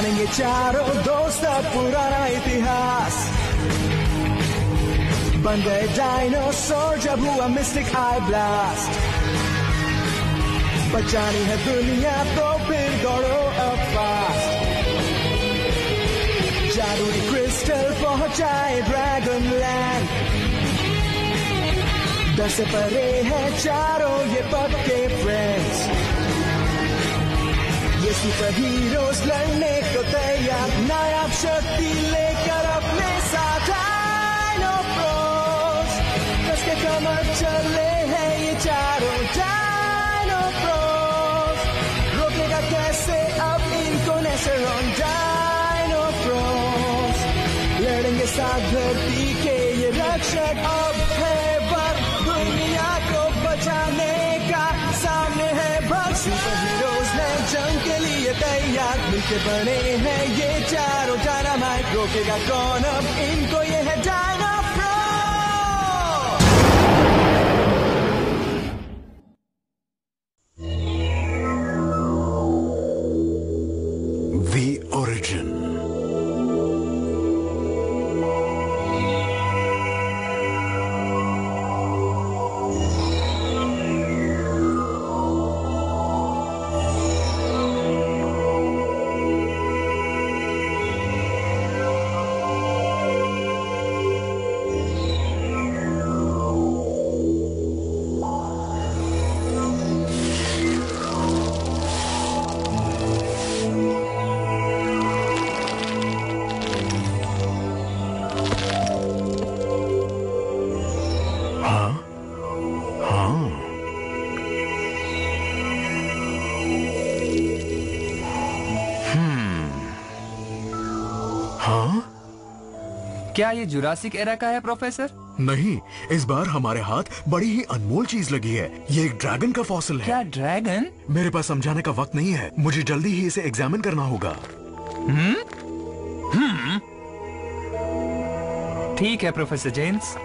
जानेंगे चारों दोस्त पुराना इतिहास। बन गए डायनासोर जब हुआ मिस्टिक आई ब्लास्ट। बचानी है दुनिया तो फिर दौड़ो अब फास्ट। जादुई क्रिस्टल पहुंचाए ड्रैगन लैंड। डर से परे है चारों ये पक्के फ्रेंड्स। ये सुपर हीरोज लड़ने को तैयार, नायाब शक्ति लेकर अपने साथ डायनो प्रोस। कस के कमर चले हैं ये चारों डायनो प्रोस। रोकेगा कैसे अब इनको नेसरॉन डायनो प्रोस। लड़ेंगे साथ धरती के ये रक्षक अब है वक्त दुनिया को बचाने का। सामने है भक्त सुपर हीरोज हैं जंग के लिए तैयार। मिलके बने हैं ये चारों डायनामाइट। रोकेगा कौन अब इनको, ये है डायनो प्रो। The Origin। क्या ये जुरासिक एरा का है प्रोफेसर? नहीं, इस बार हमारे हाथ बड़ी ही अनमोल चीज लगी है। ये एक ड्रैगन का फॉसिल है। क्या ड्रैगन? मेरे पास समझाने का वक्त नहीं है, मुझे जल्दी ही इसे एग्जामिन करना होगा। ठीक है प्रोफेसर जेम्स।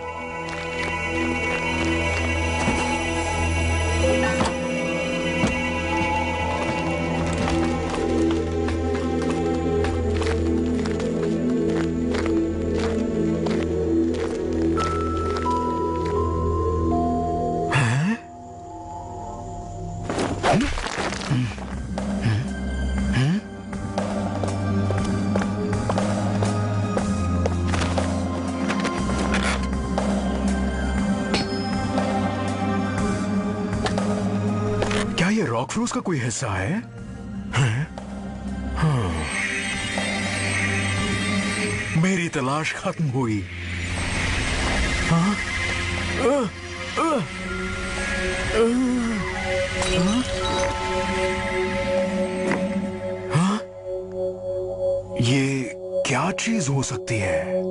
रॉकफ्रूज का कोई हिस्सा है? हाँ। मेरी तलाश खत्म हुई। हाँ? हाँ? ये क्या चीज हो सकती है?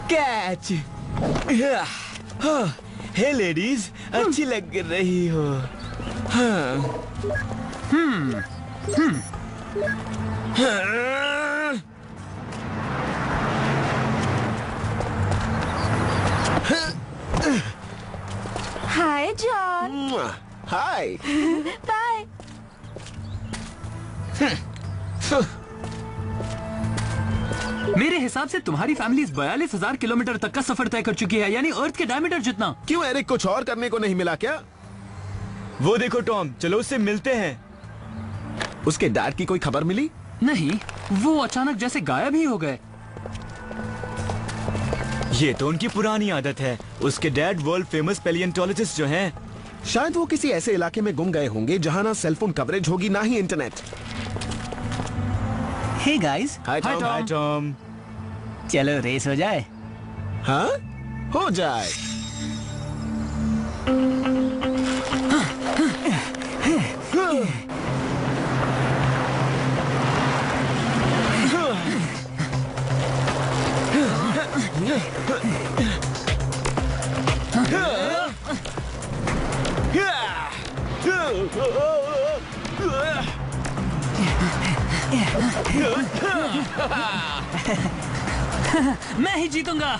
कैच। हे लेडीज, अच्छी लग रही हो। हाय जॉन। हाय। बाय। मेरे हिसाब से तुम्हारी फैमिली 42,000 किलोमीटर तक का सफर तय कर चुकी है, यानी अर्थ के डायमीटर जितना। क्यों एरिक, कुछ और करने को नहीं मिला क्या? वो देखो टॉम, चलो उससे मिलते हैं। उसके डैड की कोई खबर मिली? नहीं, वो अचानक जैसे गायब ही हो गए। ये तो उनकी पुरानी आदत है। उसके डैड वर्ल्ड फेमस पैलियोंटोलॉजिस्ट जो हैं। शायद वो किसी ऐसे इलाके में गुम गए होंगे जहां ना सेलफोन कवरेज होगी ना ही internet. Hey guys. Hi Tom. Hi Tom. चलो रेस हो जाए। हाँ, हो जाए। मैं ही जीतूंगा।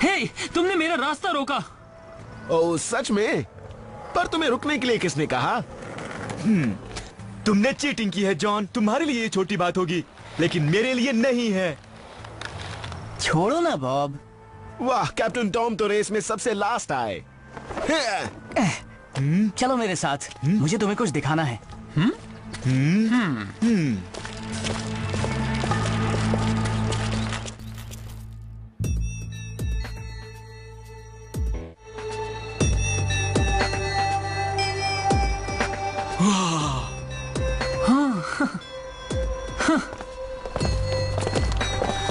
हे, तुमने मेरा रास्ता रोका। ओह सच में? पर तुम्हें रुकने के लिए किसने कहा? तुमने चीटिंग की है जॉन। तुम्हारे लिए ये छोटी बात होगी, लेकिन मेरे लिए नहीं है। छोड़ो ना बॉब। वाह, कैप्टन टॉम तो रेस में सबसे लास्ट आए। चलो मेरे साथ, मुझे तुम्हें कुछ दिखाना है।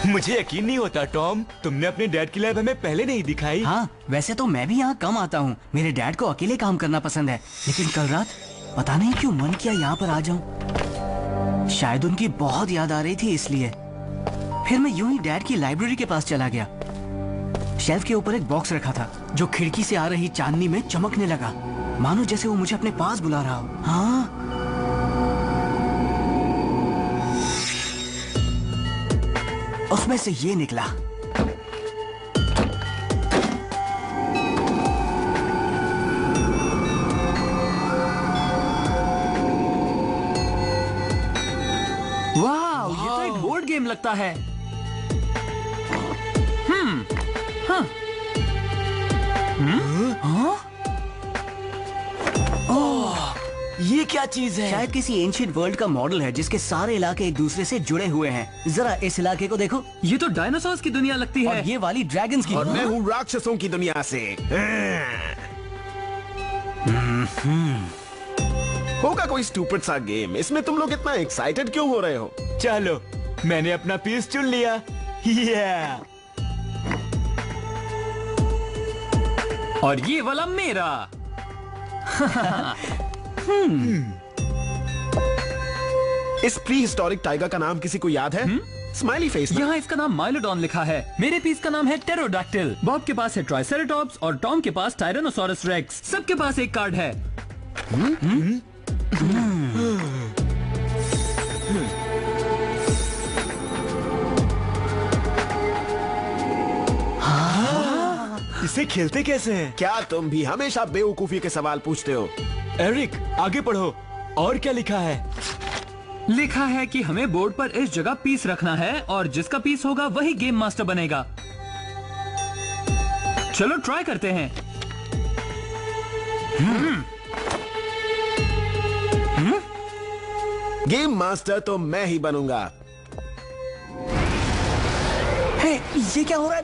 मुझे यकीन नहीं होता टॉम, तुमने अपने डैड की लैब हमें पहले नहीं दिखाई। हाँ, वैसे तो मैं भी यहाँ कम आता हूँ। मेरे डैड को अकेले काम करना पसंद है, लेकिन कल रात पता नहीं क्यों मन किया यहाँ पर आ जाऊं। शायद उनकी बहुत याद आ रही थी इसलिए। फिर मैं यूं ही डैड की लाइब्रेरी के पास चला गया। शेल्फ के ऊपर एक बॉक्स रखा था जो खिड़की से आ रही चांदनी में चमकने लगा, मानो जैसे वो मुझे अपने पास बुला रहा हो। हाँ, उसमें से ये निकला। वाह, ये तो एक बोर्ड गेम लगता है। हाँ। ये क्या चीज है? शायद किसी एंशिएंट वर्ल्ड का मॉडल है जिसके सारे इलाके एक दूसरे से जुड़े हुए हैं। जरा इस इलाके को देखो। ये तो डायनासोर्स की दुनिया लगती और है। ये वाली ड्रैगन्स की। और मैं हूँ राक्षसों की दुनिया से। होगा कोई स्टूपिड सा गेम। इसमें तुम लोग इतना एक्साइटेड क्यों हो रहे हो? चलो, मैंने अपना पीस चुन लिया। और ये वाला मेरा। इस प्री हिस्टोरिक टाइगर का नाम किसी को याद है? Smiley face. यहाँ इसका नाम माइलोडॉन लिखा है। मेरे पीस का नाम है टेरोडैक्टिल। बॉब के पास है ट्राइसेराटॉप्स और टॉम के पास टायरानोसोरस रेक्स। सबके पास एक कार्ड है। इसे खेलते कैसे हैं? क्या तुम भी हमेशा बेवकूफी के सवाल पूछते हो? एरिक, आगे पढ़ो। और क्या लिखा है? लिखा है कि हमें बोर्ड पर इस जगह पीस रखना है और जिसका पीस होगा वही गेम मास्टर बनेगा। चलो ट्राई करते हैं। गेम मास्टर तो मैं ही बनूंगा। हे, ये क्या हो रहा है?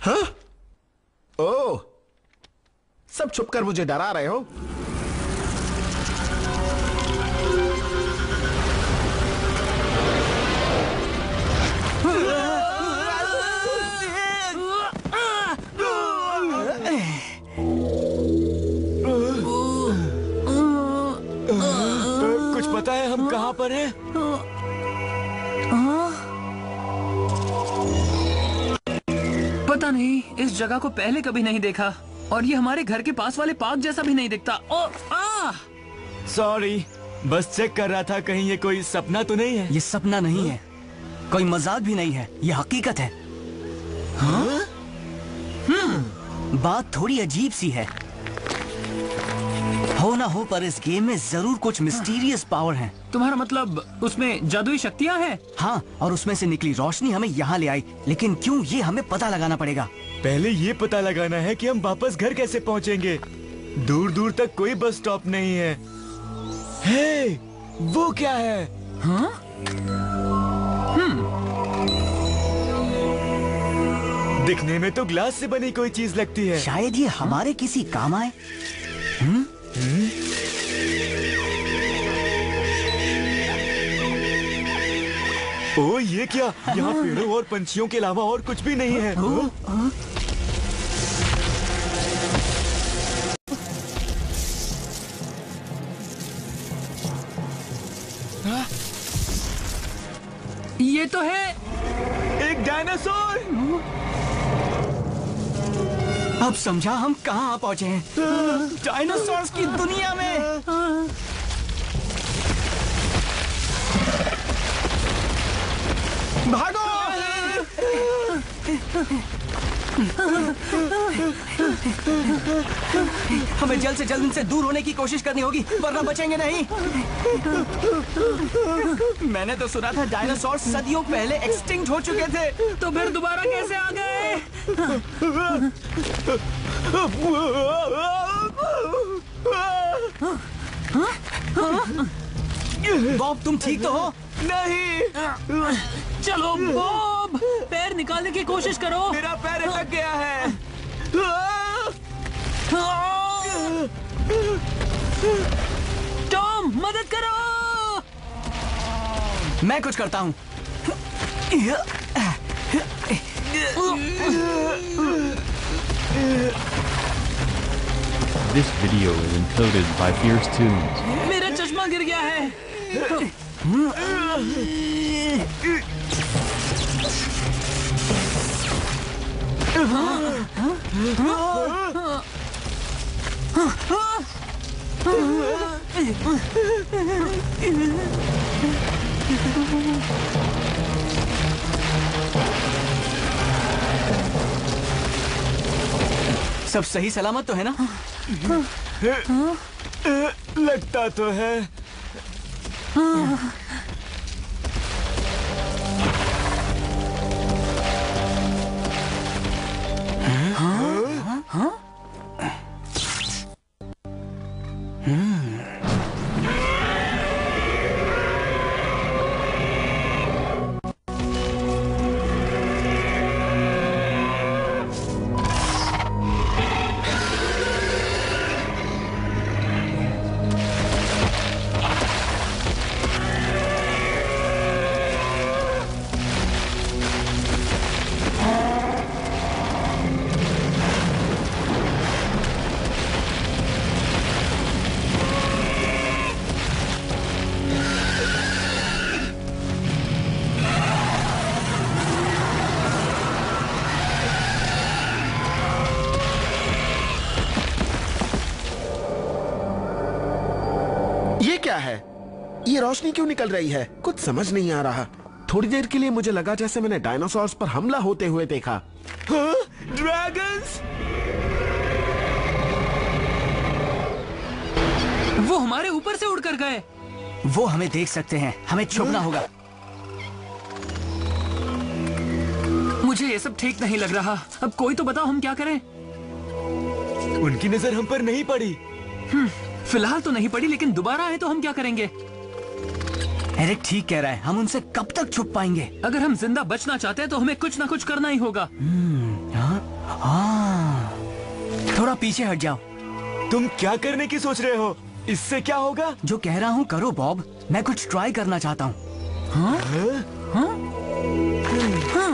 हाँ? ओह, सब छुपकर मुझे डरा रहे हो? कुछ पता है हम कहाँ पर हैं? पता नहीं, इस जगह को पहले कभी नहीं देखा और ये हमारे घर के पास वाले पार्क जैसा भी नहीं दिखता। सॉरी, बस चेक कर रहा था कहीं ये कोई सपना तो नहीं है। ये सपना नहीं है, कोई मजाक भी नहीं है, ये हकीकत है। हाँ? बात थोड़ी अजीब सी है। ना हो पर इस गेम में जरूर कुछ मिस्टीरियस पावर है। तुम्हारा मतलब उसमें जादुई शक्तियाँ हैं? हाँ, और उसमें से निकली रोशनी हमें यहाँ ले आई, लेकिन क्यों ये हमें पता लगाना पड़ेगा। पहले ये पता लगाना है कि हम वापस घर कैसे पहुंचेंगे। दूर दूर तक कोई बस स्टॉप नहीं है। हे, वो क्या है? हाँ? दिखने में तो ग्लास से बनी कोई चीज लगती है। शायद ये हमारे किसी काम आए। ओ ये क्या? यहाँ पेड़ों और पंछियों के अलावा और कुछ भी नहीं है। ये तो है एक डायनासोर। अब समझा हम कहाँ पहुँचे हैं। डायनासोर्स की दुनिया में। भागो! हमें जल्द से जल्द इनसे दूर होने की कोशिश करनी होगी, वरना बचेंगे नहीं। मैंने तो सुना था डायनासोर सदियों पहले एक्सटिंक्ट हो चुके थे। तो फिर दोबारा कैसे आ गए? बॉब, तुम ठीक तो हो? नहीं, चलो बॉब, पैर निकालने की कोशिश करो। मेरा पैर अटक गया है। टॉम, मदद करो। मैं कुछ करता हूँ। This video is encoded by Fierce Tunes. मेरा चश्मा गिर गया है। सब सही सलामत तो है ना? लगता तो है। ये क्या है? ये रोशनी क्यों निकल रही है? कुछ समझ नहीं आ रहा। थोड़ी देर के लिए मुझे लगा जैसे मैंने डायनासोर्स पर हमला होते हुए देखा। हाँ? ड्रैगन्स? वो हमारे ऊपर से उड़कर गए। वो हमें देख सकते हैं, हमें छुपना होगा। मुझे ये सब ठीक नहीं लग रहा। अब कोई तो बताओ हम क्या करें? उनकी नजर हम पर नहीं पड़ी। फिलहाल तो नहीं पड़ी, लेकिन दोबारा आए तो हम क्या करेंगे? एरिक ठीक कह रहा है, हम उनसे कब तक छुप पाएंगे? अगर हम जिंदा बचना चाहते हैं तो हमें कुछ ना कुछ करना ही होगा। हाँ, थोड़ा पीछे हट जाओ। तुम क्या करने की सोच रहे हो? इससे क्या होगा? जो कह रहा हूँ करो बॉब, मैं कुछ ट्राई करना चाहता हूँ। हाँ? हाँ? हाँ?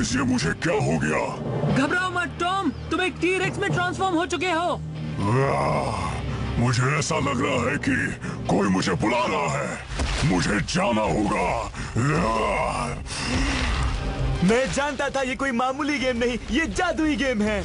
ये मुझे क्या हो गया? घबराओ मत टॉम, तुम एक टी-रेक्स में ट्रांसफॉर्म हो चुके हो। मुझे ऐसा लग रहा है कि कोई मुझे बुला रहा है। मुझे जाना होगा। मैं जानता था ये कोई मामूली गेम नहीं, ये जादुई गेम है।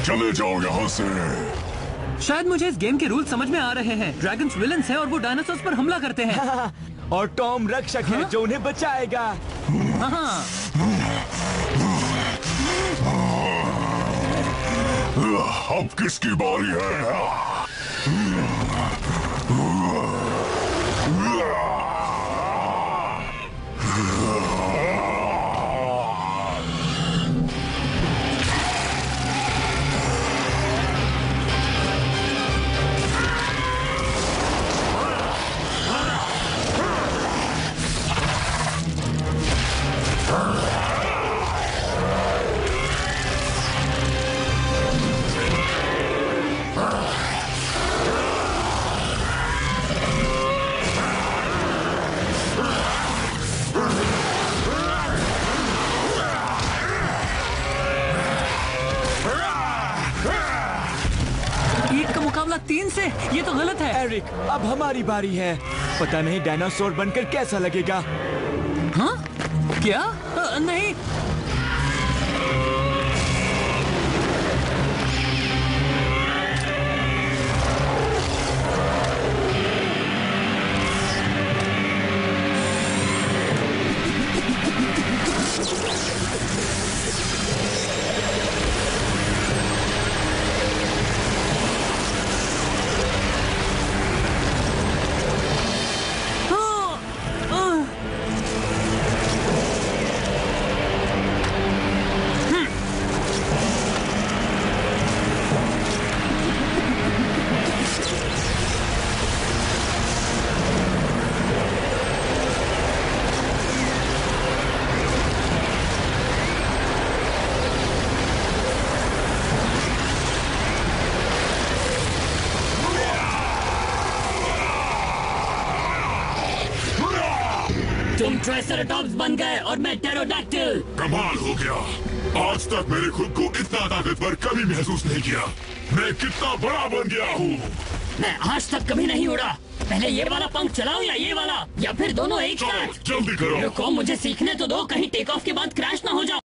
चले जाओ यहाँ से। शायद मुझे इस गेम के रूल समझ में आ रहे हैं। ड्रैगन्स विलन्स हैं और वो डायनासोर्स पर हमला करते हैं। और टॉम रक्षक है जो उन्हें बचाएगा। अब किसकी बारी है? ईट का मुकाबला 3 से, ये तो गलत है। एरिक, अब हमारी बारी है। पता नहीं डायनासोर बनकर कैसा लगेगा। हाँ? क्या? नहीं। तुम ट्राइसेराटॉप्स बन गए और मैं टेरोडैक्टिल। कमाल हो गया। आज तक मैंने खुद को इतना ताकतवर कभी महसूस नहीं किया। मैं कितना बड़ा बन गया हूँ। मैं आज तक कभी नहीं उड़ा। पहले ये वाला पंख चलाओ या ये वाला, या फिर दोनों एक साथ। जल्दी करो। रुको, मुझे सीखने तो दो, कहीं टेक ऑफ के बाद क्रैश ना हो जाओ।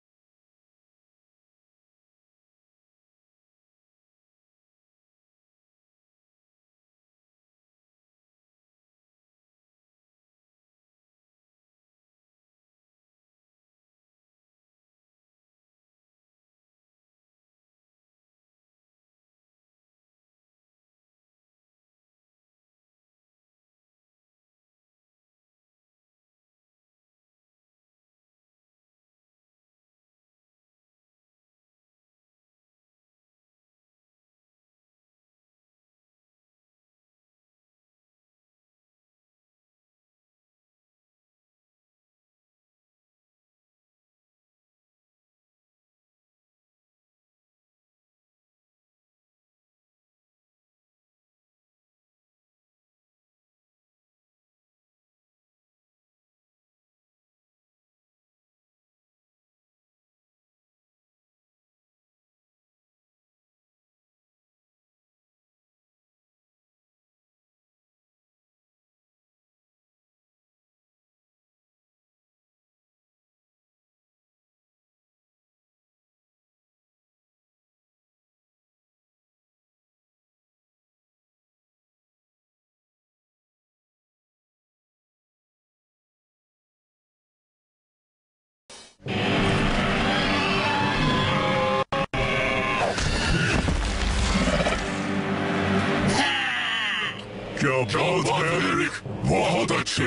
क्या बात है एरिक, बहुत अच्छे।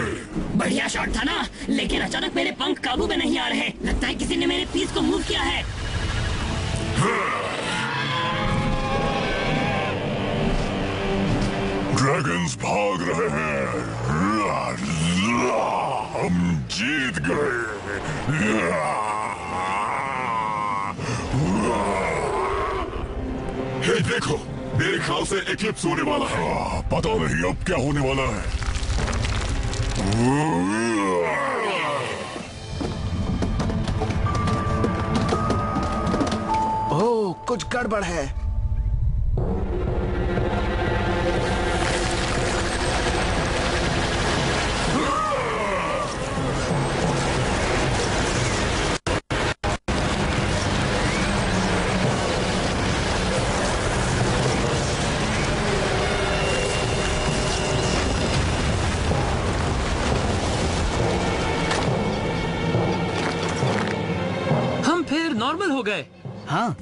बढ़िया शॉट था ना, लेकिन अचानक मेरे पंख काबू में नहीं आ रहे। लगता है किसी ने मेरे पीस को मूव किया है। ड्रैगन्स भाग रहे हैं। हम जीत गए। हे देखो, मेरे ख्याल से एक्लिप्स होने वाला है। पता नहीं अब क्या होने वाला है। ओह, कुछ गड़बड़ है। नॉर्मल हो गए। हाँ,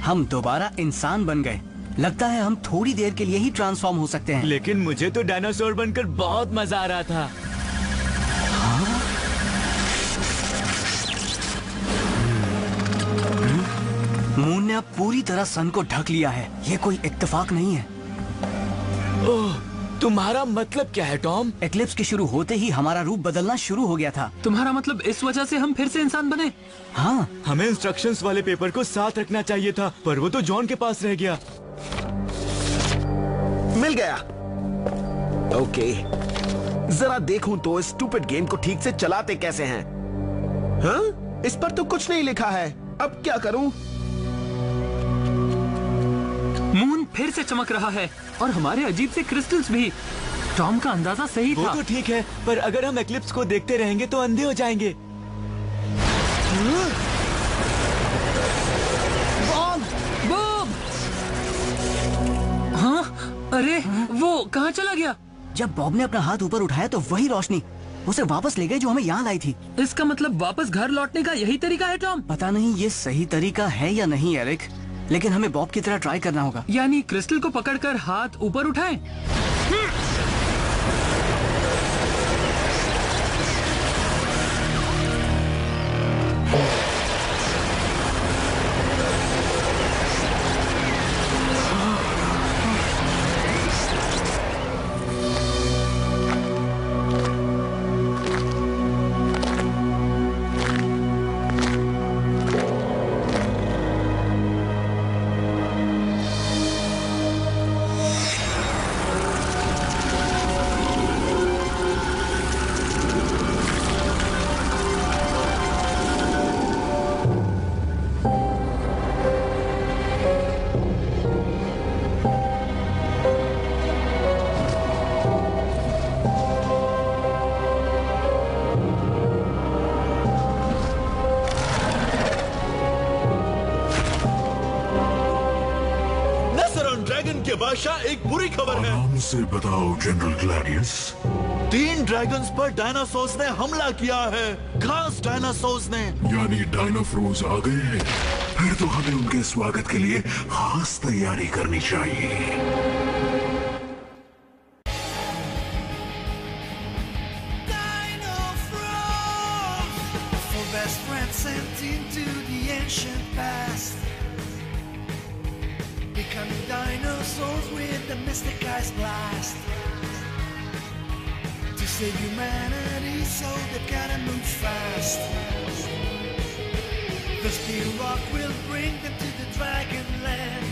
हम दोबारा इंसान बन गए। लगता है हम थोड़ी देर के लिए ही ट्रांसफॉर्म हो सकते हैं। लेकिन मुझे तो डायनासोर बनकर बहुत मजा आ रहा था। हाँ? मून ने अब पूरी तरह सन को ढक लिया है। ये कोई इत्तेफाक नहीं है। ओह, तुम्हारा मतलब क्या है टॉम? एक्लिप्स के शुरू होते ही हमारा रूप बदलना शुरू हो गया था। तुम्हारा मतलब इस वजह से हम फिर से इंसान बने? हाँ। हमें इंस्ट्रक्शंस वाले पेपर को साथ रखना चाहिए था, पर वो तो जॉन के पास रह गया। मिल गया। ओके, जरा देखूं तो इस स्टूपिड गेम को ठीक से चलाते कैसे हैं? हाँ? इस पर तो कुछ नहीं लिखा है। अब क्या करूं? मून फिर से चमक रहा है और हमारे अजीब से क्रिस्टल्स भी। टॉम का अंदाजा सही था। वो तो ठीक है, पर अगर हम एक्लिप्स को देखते रहेंगे तो अंधे हो जाएंगे। बॉब! बॉब! हाँ? अरे, वो कहाँ चला गया? जब बॉब ने अपना हाथ ऊपर उठाया तो वही रोशनी उसे वापस ले गई जो हमें यहाँ लाई थी। इसका मतलब वापस घर लौटने का यही तरीका है टॉम? पता नहीं ये सही तरीका है या नहीं एरिक, लेकिन हमें बॉब की तरह ट्राई करना होगा। यानी क्रिस्टल को पकड़कर हाथ ऊपर उठाएं। बादशाह, एक बुरी खबर है। आराम से बताओ जनरल ग्लैडियस। 3 ड्रैगन्स पर डायनासोर्स ने हमला किया है। खास डायनासोर्स ने। यानी डायनाफ्रोज आ गए हैं। फिर तो हमें उनके स्वागत के लिए खास तैयारी करनी चाहिए। Becoming dinosaurs with the mystic ice blast. To save humanity, so they've gotta move fast. The steel rock will bring them to the dragon land.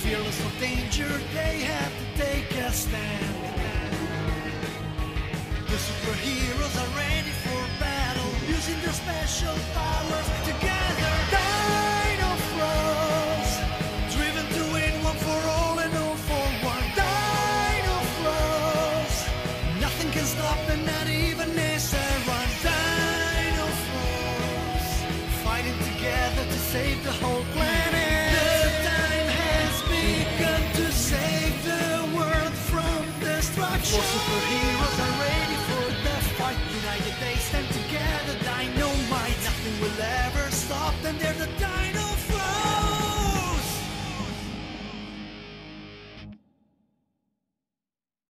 Fearless of danger, they have to take a stand. The superheroes are ready for battle, using their special powers together. Dino-Froze, driven to win one for all and all for one. Dino-Froze, nothing can stop them, not even Nesseron. Dino-Froze, fighting together to save the whole planet. The time has begun to save the world from destruction. All superheroes are ready for the fight. United they stand together, dynamite. Nothing will ever stop them, they're the